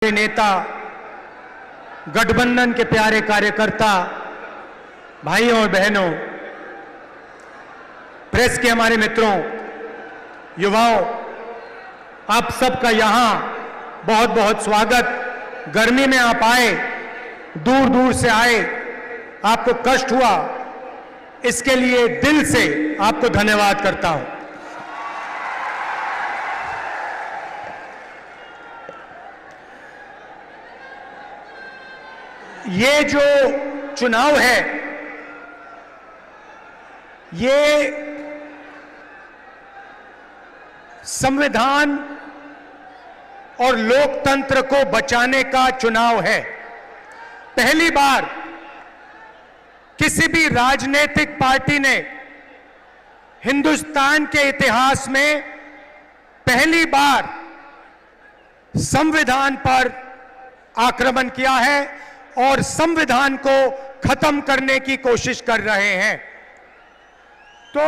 नेता, गठबंधन के प्यारे कार्यकर्ता, भाइयों और बहनों, प्रेस के हमारे मित्रों, युवाओं, आप सबका यहां बहुत बहुत स्वागत। गर्मी में आप आए, दूर दूर से आए, आपको कष्ट हुआ, इसके लिए दिल से आपको धन्यवाद करता हूं। ये जो चुनाव है, ये संविधान और लोकतंत्र को बचाने का चुनाव है। पहली बार किसी भी राजनीतिक पार्टी ने हिंदुस्तान के इतिहास में पहली बार संविधान पर आक्रमण किया है और संविधान को खत्म करने की कोशिश कर रहे हैं। तो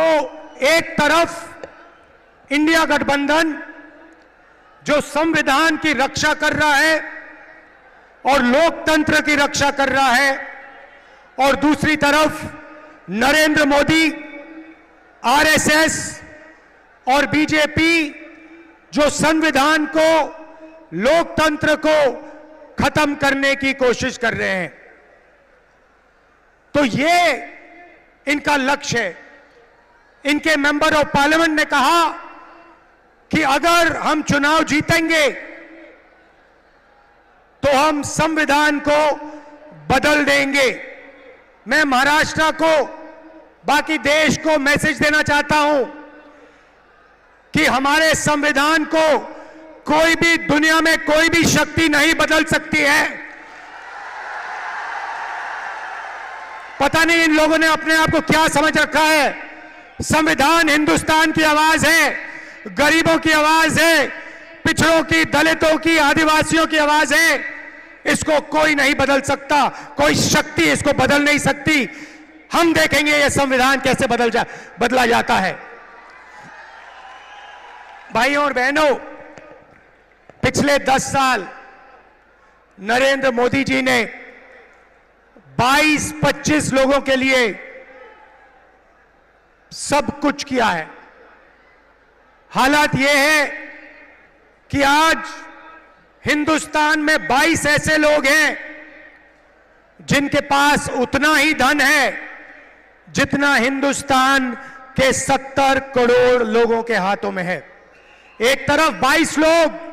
एक तरफ इंडिया गठबंधन जो संविधान की रक्षा कर रहा है और लोकतंत्र की रक्षा कर रहा है, और दूसरी तरफ नरेंद्र मोदी, आरएसएस और बीजेपी जो संविधान को, लोकतंत्र को खत्म करने की कोशिश कर रहे हैं। तो ये इनका लक्ष्य है। इनके मेंबर ऑफ पार्लियामेंट ने कहा कि अगर हम चुनाव जीतेंगे तो हम संविधान को बदल देंगे। मैं महाराष्ट्र को, बाकी देश को मैसेज देना चाहता हूं कि हमारे संविधान को कोई भी, दुनिया में कोई भी शक्ति नहीं बदल सकती है। पता नहीं इन लोगों ने अपने आप को क्या समझ रखा है। संविधान हिंदुस्तान की आवाज है, गरीबों की आवाज है, पिछड़ों की, दलितों की, आदिवासियों की आवाज है। इसको कोई नहीं बदल सकता, कोई शक्ति इसको बदल नहीं सकती। हम देखेंगे यह संविधान कैसे बदला जाता है। भाइयों और बहनों, पिछले 10 साल नरेंद्र मोदी जी ने 22-25 लोगों के लिए सब कुछ किया है। हालात यह है कि आज हिंदुस्तान में 22 ऐसे लोग हैं जिनके पास उतना ही धन है जितना हिंदुस्तान के 70 करोड़ लोगों के हाथों में है। एक तरफ 22 लोग,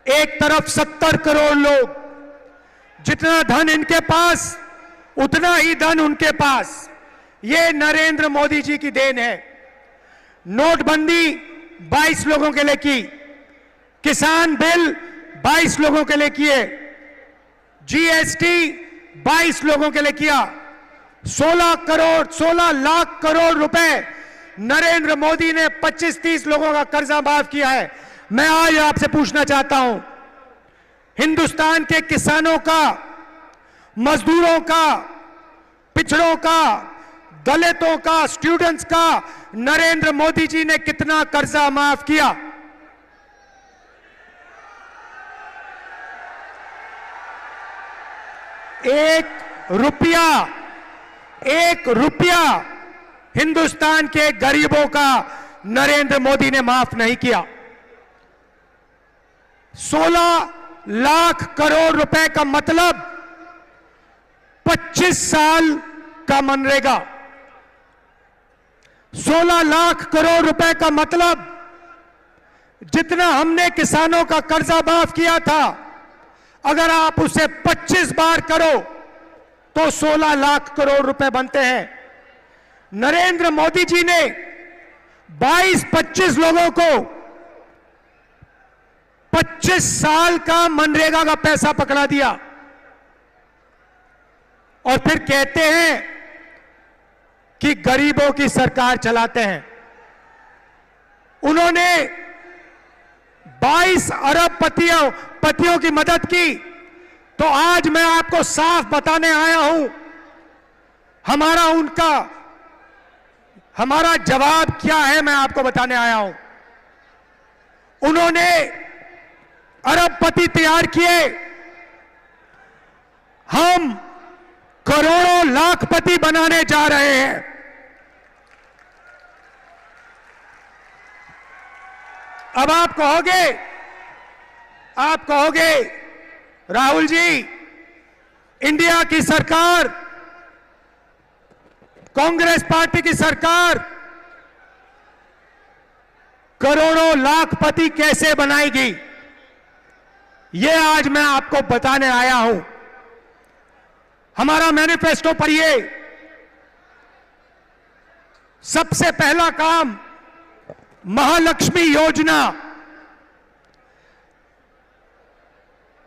एक तरफ 70 करोड़ लोग। जितना धन इनके पास, उतना ही धन उनके पास। ये नरेंद्र मोदी जी की देन है। नोटबंदी 22 लोगों के लिए की, किसान बिल 22 लोगों के लिए किए, जीएसटी 22 लोगों के लिए किया, 16 लाख करोड़ रुपए नरेंद्र मोदी ने 25-30 लोगों का कर्जा माफ किया है। मैं आज आपसे पूछना चाहता हूं, हिंदुस्तान के किसानों का, मजदूरों का, पिछड़ों का, दलितों का, स्टूडेंट्स का नरेंद्र मोदी जी ने कितना कर्जा माफ किया? एक रुपया हिंदुस्तान के गरीबों का नरेंद्र मोदी ने माफ नहीं किया। 16 लाख करोड़ रुपए का मतलब 25 साल का मनरेगा। 16 लाख करोड़ रुपए का मतलब जितना हमने किसानों का कर्जा माफ किया था, अगर आप उसे 25 बार करो तो 16 लाख करोड़ रुपए बनते हैं। नरेंद्र मोदी जी ने 22-25 लोगों को 25 साल का मनरेगा का पैसा पकड़ा दिया और फिर कहते हैं कि गरीबों की सरकार चलाते हैं। उन्होंने 22 अरब पतियों की मदद की। तो आज मैं आपको साफ बताने आया हूं, हमारा जवाब क्या है, मैं आपको बताने आया हूं। उन्होंने अरबपति तैयार किए, हम करोड़ों लाखपति बनाने जा रहे हैं। अब आप कहोगे राहुल जी, इंडिया की सरकार, कांग्रेस पार्टी की सरकार करोड़ों लाखपति कैसे बनाएगी? यह आज मैं आपको बताने आया हूं। हमारा मैनिफेस्टो पढ़िए। सबसे पहला काम महालक्ष्मी योजना।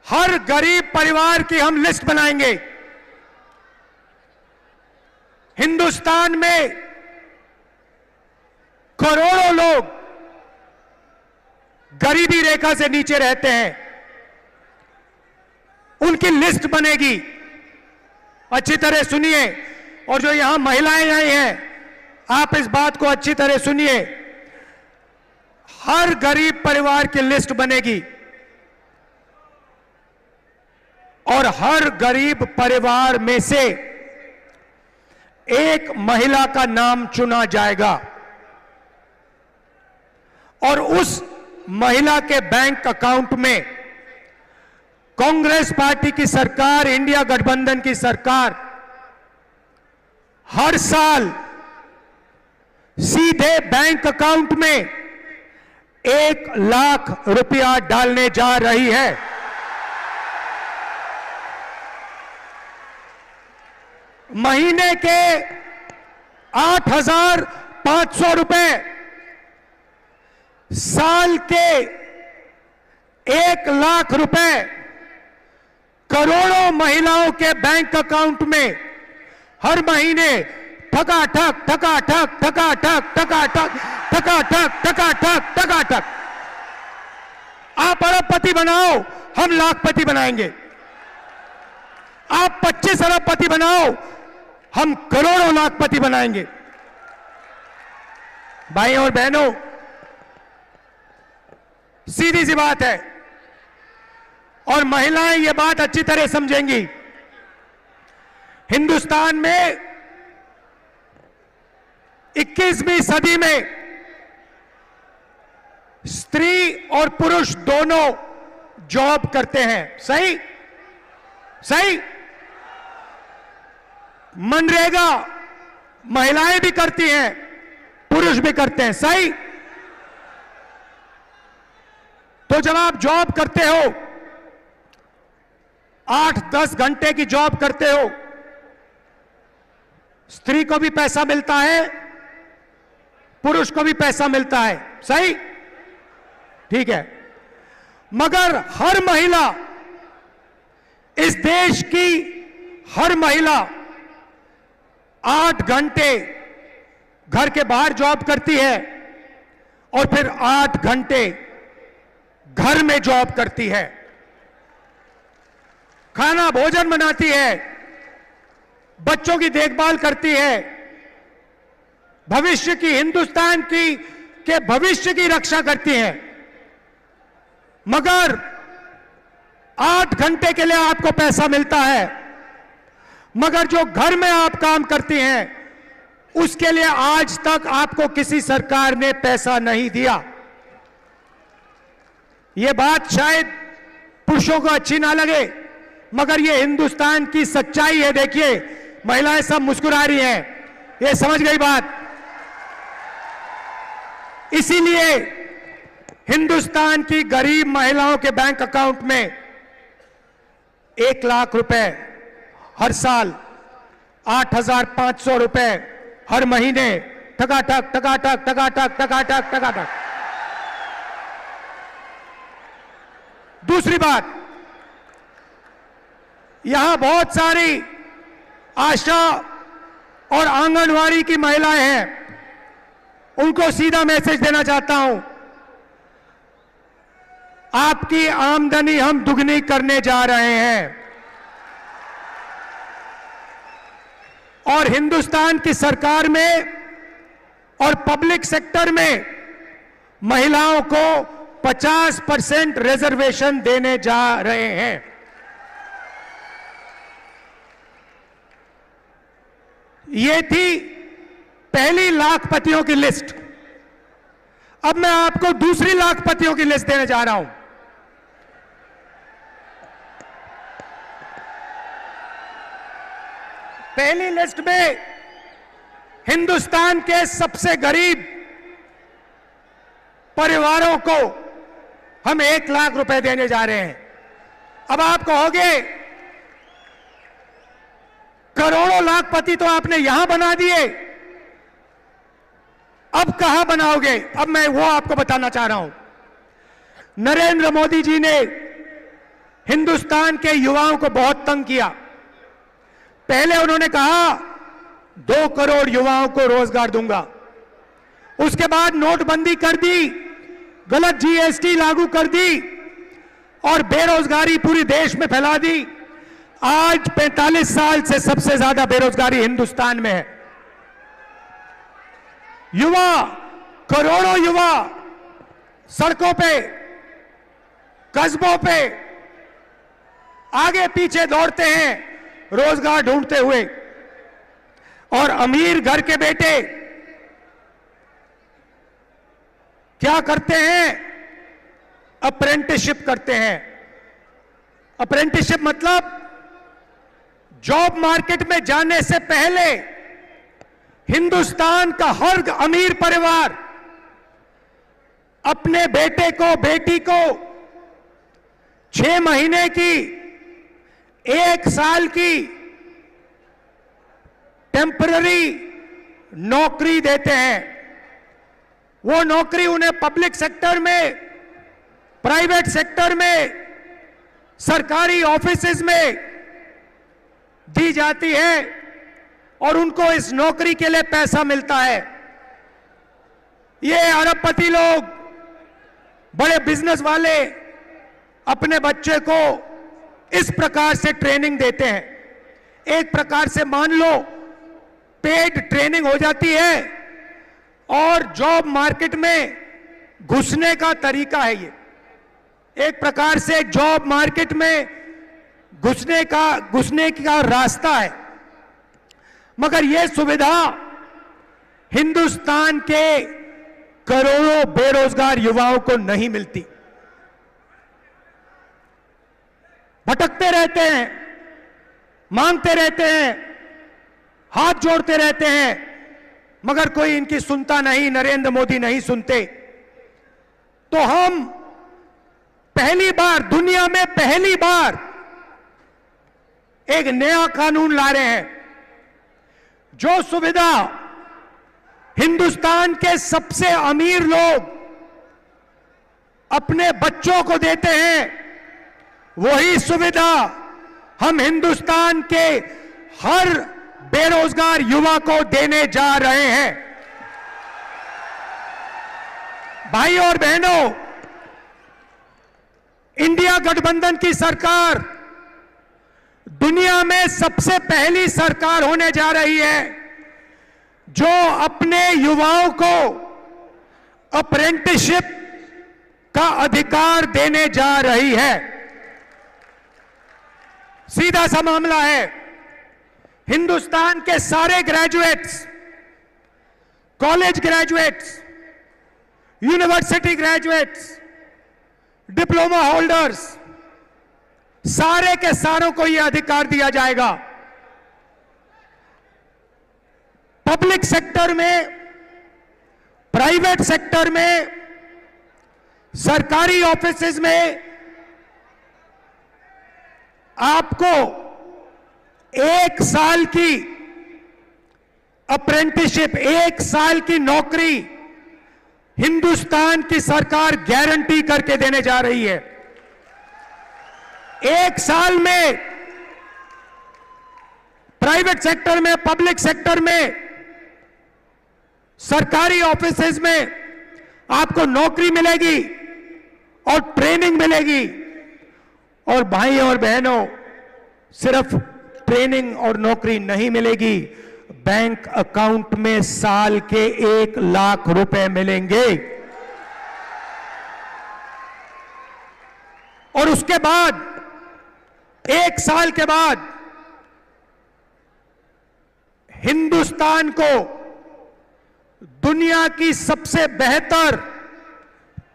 हर गरीब परिवार की हम लिस्ट बनाएंगे। हिंदुस्तान में करोड़ों लोग गरीबी रेखा से नीचे रहते हैं, उनकी लिस्ट बनेगी। अच्छी तरह सुनिए, और जो यहां महिलाएं आई हैं, आप इस बात को अच्छी तरह सुनिए। हर गरीब परिवार की लिस्ट बनेगी और हर गरीब परिवार में से एक महिला का नाम चुना जाएगा और उस महिला के बैंक अकाउंट में कांग्रेस पार्टी की सरकार, इंडिया गठबंधन की सरकार हर साल सीधे बैंक अकाउंट में 1 लाख रुपया डालने जा रही है। महीने के 8,500 रुपए, साल के 1 लाख रुपए करोड़ों महिलाओं के बैंक अकाउंट में हर महीने ठकाठक ठकाठक ठकाठक ठकाठक ठकाठक ठकाठक ठकाठक। आप अरबपति बनाओ, हम लाखपति बनाएंगे। आप 25 अरबपति बनाओ, हम करोड़ों लाखपति बनाएंगे। भाई और बहनों, सीधी सी बात है और महिलाएं ये बात अच्छी तरह समझेंगी। हिंदुस्तान में 21वीं सदी में स्त्री और पुरुष दोनों जॉब करते हैं। सही सही। मनरेगा महिलाएं भी करती हैं, पुरुष भी करते हैं। सही। तो जब आप जॉब करते हो, 8-10 घंटे की जॉब करते हो, स्त्री को भी पैसा मिलता है, पुरुष को भी पैसा मिलता है। सही, ठीक है। मगर हर महिला, इस देश की हर महिला 8 घंटे घर के बाहर जॉब करती है और फिर 8 घंटे घर में जॉब करती है। खाना भोजन बनाती है, बच्चों की देखभाल करती है, भविष्य की, हिंदुस्तान की के भविष्य की रक्षा करती है। मगर 8 घंटे के लिए आपको पैसा मिलता है, मगर जो घर में आप काम करती हैं उसके लिए आज तक आपको किसी सरकार ने पैसा नहीं दिया। यह बात शायद पुरुषों को अच्छी ना लगे, मगर यह हिंदुस्तान की सच्चाई है। देखिए, महिलाएं सब मुस्कुरा रही हैं, ये समझ गई बात। इसीलिए हिंदुस्तान की गरीब महिलाओं के बैंक अकाउंट में 1 लाख रुपए हर साल, 8,500 रुपए हर महीने, ठकाठक ठकाठक ठकाठक ठकाठक ठकाठक। दूसरी बात, यहां बहुत सारी आशा और आंगनवाड़ी की महिलाएं हैं, उनको सीधा मैसेज देना चाहता हूं, आपकी आमदनी हम दुगनी करने जा रहे हैं और हिंदुस्तान की सरकार में और पब्लिक सेक्टर में महिलाओं को 50% रिजर्वेशन देने जा रहे हैं। ये थी पहली लाखपतियों की लिस्ट। अब मैं आपको दूसरी लाखपतियों की लिस्ट देने जा रहा हूं। पहली लिस्ट में हिंदुस्तान के सबसे गरीब परिवारों को हम 1 लाख रुपए देने जा रहे हैं। अब आप कहोगे करोड़ों लाखपति तो आपने यहां बना दिए, अब कहां बनाओगे? अब मैं वो आपको बताना चाह रहा हूं। नरेंद्र मोदी जी ने हिंदुस्तान के युवाओं को बहुत तंग किया। पहले उन्होंने कहा 2 करोड़ युवाओं को रोजगार दूंगा, उसके बाद नोटबंदी कर दी, गलत जीएसटी लागू कर दी और बेरोजगारी पूरी देश में फैला दी। आज 45 साल से सबसे ज्यादा बेरोजगारी हिंदुस्तान में है। युवा, करोड़ों युवा सड़कों पे, कस्बों पे आगे पीछे दौड़ते हैं रोजगार ढूंढते हुए, और अमीर घर के बेटे क्या करते हैं? अप्रेंटिसशिप करते हैं। अप्रेंटिसशिप मतलब जॉब मार्केट में जाने से पहले हिंदुस्तान का हर अमीर परिवार अपने बेटे को, बेटी को 6 महीने की, 1 साल की टेम्पररी नौकरी देते हैं। वो नौकरी उन्हें पब्लिक सेक्टर में, प्राइवेट सेक्टर में, सरकारी ऑफिसेज में दी जाती है और उनको इस नौकरी के लिए पैसा मिलता है। ये अरबपति लोग, बड़े बिजनेस वाले अपने बच्चे को इस प्रकार से ट्रेनिंग देते हैं। एक प्रकार से मान लो पेड ट्रेनिंग हो जाती है और जॉब मार्केट में घुसने का तरीका है ये। एक प्रकार से जॉब मार्केट में घुसने का रास्ता है। मगर यह सुविधा हिंदुस्तान के करोड़ों बेरोजगार युवाओं को नहीं मिलती। भटकते रहते हैं, मांगते रहते हैं, हाथ जोड़ते रहते हैं, मगर कोई इनकी सुनता नहीं। नरेंद्र मोदी नहीं सुनते। तो हम पहली बार, दुनिया में पहली बार एक नया कानून ला रहे हैं जो सुविधा हिंदुस्तान के सबसे अमीर लोग अपने बच्चों को देते हैं, वही सुविधा हम हिंदुस्तान के हर बेरोजगार युवा को देने जा रहे हैं। भाई और बहनों, इंडिया गठबंधन की सरकार दुनिया में सबसे पहली सरकार होने जा रही है जो अपने युवाओं को अप्रेंटिसशिप का अधिकार देने जा रही है। सीधा सा मामला है, हिंदुस्तान के सारे graduates, college graduates, university graduates, diploma holders, सारे के सारों को यह अधिकार दिया जाएगा। पब्लिक सेक्टर में, प्राइवेट सेक्टर में, सरकारी ऑफिसेज में आपको 1 साल की अप्रेंटिसशिप, 1 साल की नौकरी हिंदुस्तान की सरकार गारंटी करके देने जा रही है। 1 साल में प्राइवेट सेक्टर में, पब्लिक सेक्टर में, सरकारी ऑफिसेज में आपको नौकरी मिलेगी और ट्रेनिंग मिलेगी। और भाई और बहनों, सिर्फ ट्रेनिंग और नौकरी नहीं मिलेगी, बैंक अकाउंट में साल के 1 लाख रुपए मिलेंगे। और उसके बाद 1 साल के बाद हिंदुस्तान को दुनिया की सबसे बेहतर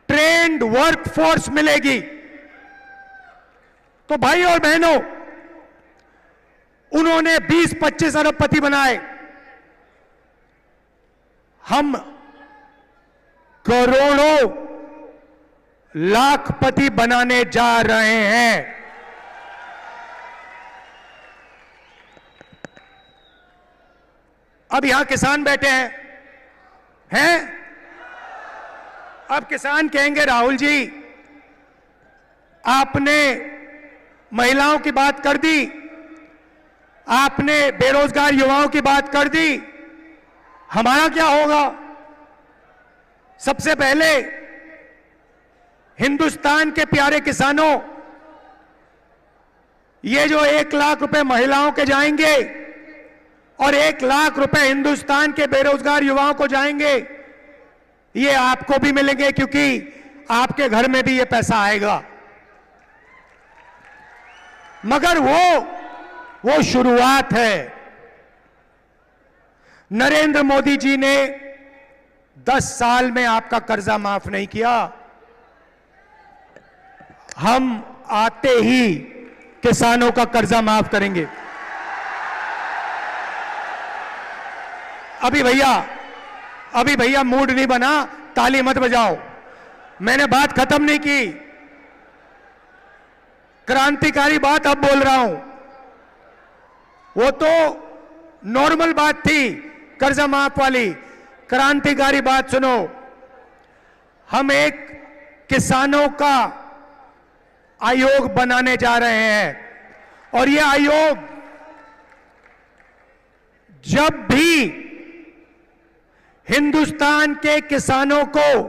ट्रेंड वर्कफोर्स मिलेगी। तो भाई और बहनों, उन्होंने 20-25 अरबपति बनाए, हम करोड़ों लाखपति बनाने जा रहे हैं। अब यहां किसान बैठे हैं? अब किसान कहेंगे राहुल जी आपने महिलाओं की बात कर दी, आपने बेरोजगार युवाओं की बात कर दी, हमारा क्या होगा? सबसे पहले हिंदुस्तान के प्यारे किसानों, ये जो 1 लाख रुपए महिलाओं के जाएंगे और 1 लाख रुपए हिंदुस्तान के बेरोजगार युवाओं को जाएंगे, ये आपको भी मिलेंगे क्योंकि आपके घर में भी ये पैसा आएगा। मगर वो शुरुआत है। नरेंद्र मोदी जी ने 10 साल में आपका कर्जा माफ नहीं किया। हम आते ही किसानों का कर्जा माफ करेंगे। अभी भैया मूड नहीं बना, ताली मत बजाओ, मैंने बात खत्म नहीं की। क्रांतिकारी बात अब बोल रहा हूं, वो तो नॉर्मल बात थी कर्जा माफ वाली। क्रांतिकारी बात सुनो, हम एक किसानों का आयोग बनाने जा रहे हैं और यह आयोग जब भी हिंदुस्तान के किसानों को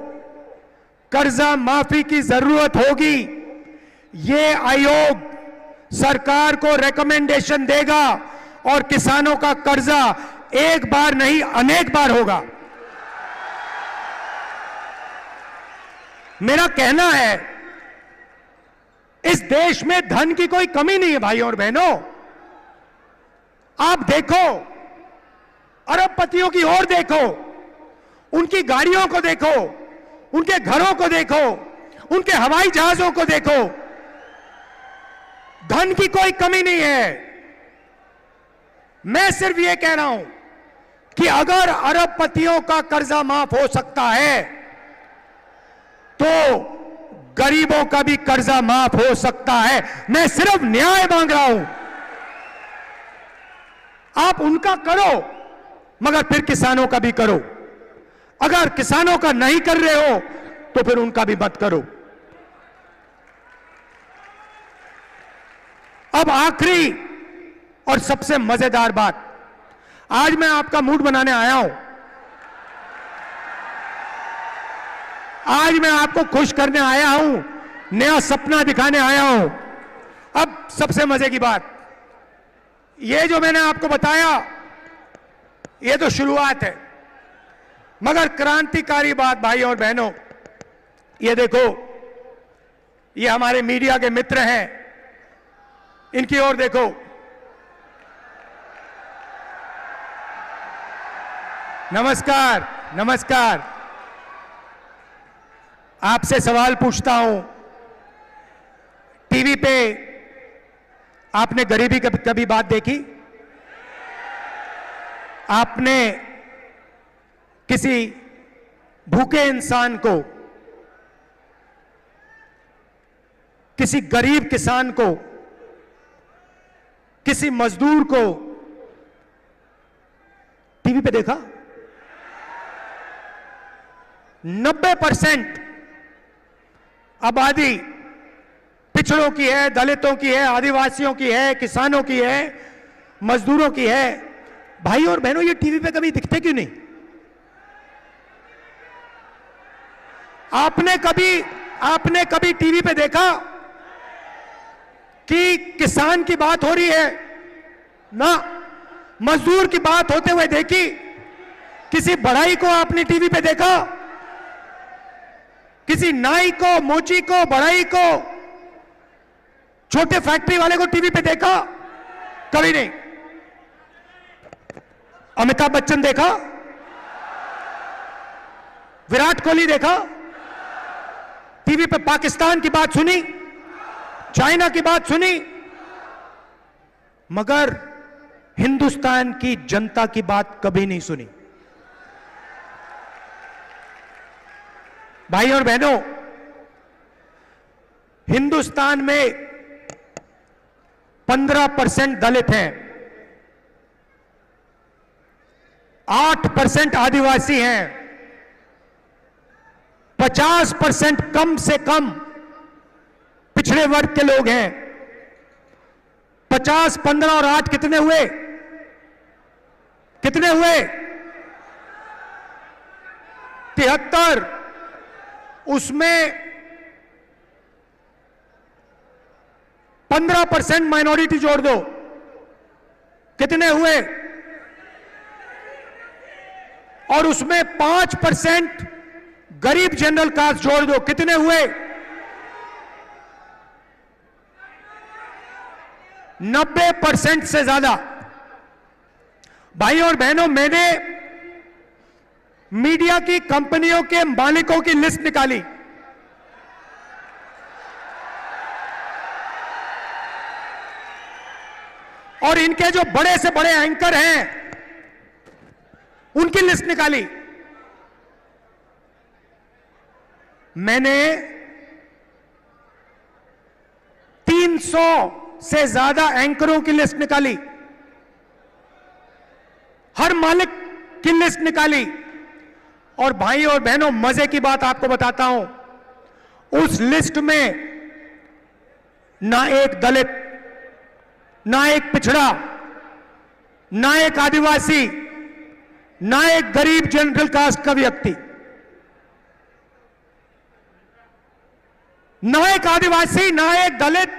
कर्जा माफी की जरूरत होगी, ये आयोग सरकार को रिकमेंडेशन देगा और किसानों का कर्जा एक बार नहीं अनेक बार होगा। मेरा कहना है, इस देश में धन की कोई कमी नहीं है भाइयों और बहनों। आप देखो, अरबपतियों की ओर देखो, उनकी गाड़ियों को देखो, उनके घरों को देखो, उनके हवाई जहाजों को देखो, धन की कोई कमी नहीं है। मैं सिर्फ यह कह रहा हूं कि अगर अरबपतियों का कर्जा माफ हो सकता है तो गरीबों का भी कर्जा माफ हो सकता है। मैं सिर्फ न्याय मांग रहा हूं। आप उनका करो मगर फिर किसानों का भी करो। अगर किसानों का नहीं कर रहे हो तो फिर उनका भी मत करो। अब आखिरी और सबसे मजेदार बात, आज मैं आपका मूड बनाने आया हूं, आज मैं आपको खुश करने आया हूं, नया सपना दिखाने आया हूं। अब सबसे मजे की बात, ये जो मैंने आपको बताया ये तो शुरुआत है, मगर क्रांतिकारी बात भाई और बहनों, ये देखो, ये हमारे मीडिया के मित्र हैं, इनकी ओर देखो। नमस्कार, नमस्कार। आपसे सवाल पूछता हूं, टीवी पे आपने गरीबी कभी बात देखी? आपने किसी भूखे इंसान को, किसी गरीब किसान को, किसी मजदूर को टीवी पे देखा? 90% आबादी पिछड़ों की है, दलितों की है, आदिवासियों की है, किसानों की है, मजदूरों की है। भाई और बहनों, ये टीवी पे कभी दिखते क्यों नहीं? आपने कभी टीवी पे देखा कि किसान की बात हो रही है? ना। मजदूर की बात होते हुए देखी? किसी बढ़ई को आपने टीवी पे देखा? किसी नाई को, मोची को, बढ़ई को, छोटे फैक्ट्री वाले को टीवी पे देखा? कभी नहीं। अमिताभ बच्चन देखा? विराट कोहली देखा? टीवी पे पाकिस्तान की बात सुनी, चाइना की बात सुनी, मगर हिंदुस्तान की जनता की बात कभी नहीं सुनी। भाई और बहनों, हिंदुस्तान में 15% दलित हैं, 8% आदिवासी हैं, 50% कम से कम पिछड़े वर्ग के लोग हैं। 50, 15 और 8 कितने हुए? कितने हुए? 73। उसमें 15% माइनॉरिटी जोड़ दो, कितने हुए? और उसमें 5% गरीब जनरल कास्ट जोड़ दो, कितने हुए? 90% से ज्यादा। भाई और बहनों, मैंने मीडिया की कंपनियों के मालिकों की लिस्ट निकाली। और इनके जो बड़े से बड़े एंकर हैं, उनकी लिस्ट निकाली। मैंने 300 से ज्यादा एंकरों की लिस्ट निकाली, हर मालिक की लिस्ट निकाली। और भाई और बहनों, मजे की बात आपको बताता हूं, उस लिस्ट में ना एक दलित, ना एक पिछड़ा, ना एक आदिवासी, ना एक गरीब जनरल कास्ट का व्यक्ति, ना एक आदिवासी, ना एक दलित,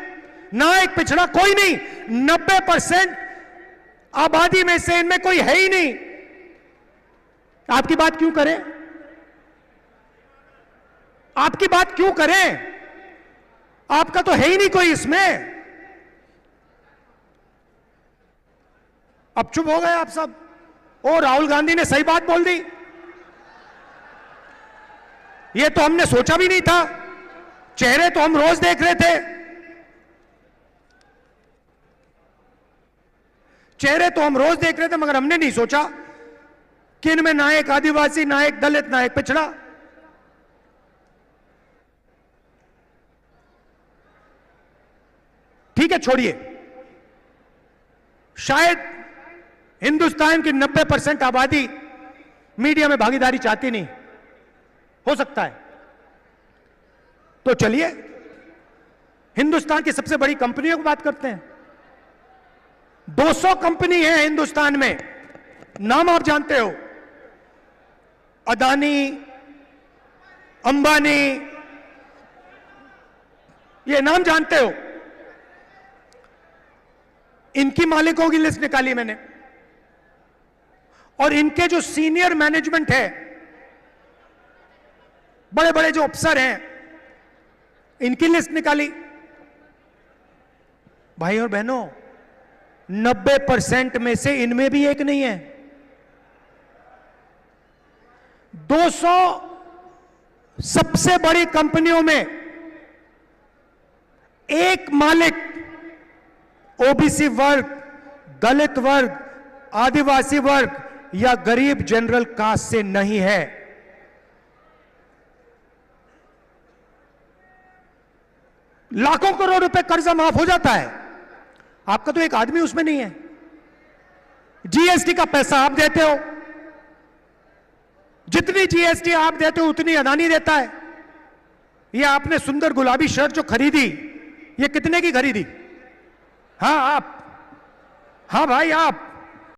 ना एक पिछड़ा, कोई नहीं। 90% आबादी में से इनमें कोई है ही नहीं। आपकी बात क्यों करें? आपकी बात क्यों करें? आपका तो है ही नहीं कोई इसमें। अब चुप हो गए आप सब। ओ, राहुल गांधी ने सही बात बोल दी, ये तो हमने सोचा भी नहीं था। चेहरे तो हम रोज देख रहे थे, चेहरे तो हम रोज देख रहे थे, मगर हमने नहीं सोचा कि इनमें ना एक आदिवासी, ना एक दलित, ना एक पिछड़ा। ठीक है, छोड़िए। शायद हिंदुस्तान की 90% आबादी मीडिया में भागीदारी चाहती नहीं, हो सकता है। तो चलिए हिंदुस्तान की सबसे बड़ी कंपनियों की बात करते हैं। 200 कंपनी है हिंदुस्तान में, नाम आप जानते हो, अदानी, अंबानी, ये नाम जानते हो। इनकी मालिकों की लिस्ट निकाली मैंने, और इनके जो सीनियर मैनेजमेंट है, बड़े बड़े जो अफसर हैं, इनकी लिस्ट निकाली। भाई और बहनों, 90% में से इनमें भी एक नहीं है। 200 सबसे बड़ी कंपनियों में एक मालिक ओबीसी वर्ग, दलित वर्ग, आदिवासी वर्ग या गरीब जनरल कास्ट से नहीं है। लाखों करोड़ रुपए कर्जा माफ हो जाता है, आपका तो एक आदमी उसमें नहीं है। जीएसटी का पैसा आप देते हो, जितनी जीएसटी आप देते हो उतनी अदानी देता है। ये आपने सुंदर गुलाबी शर्ट जो खरीदी, ये कितने की खरीदी? हाँ आप, हाँ भाई आप,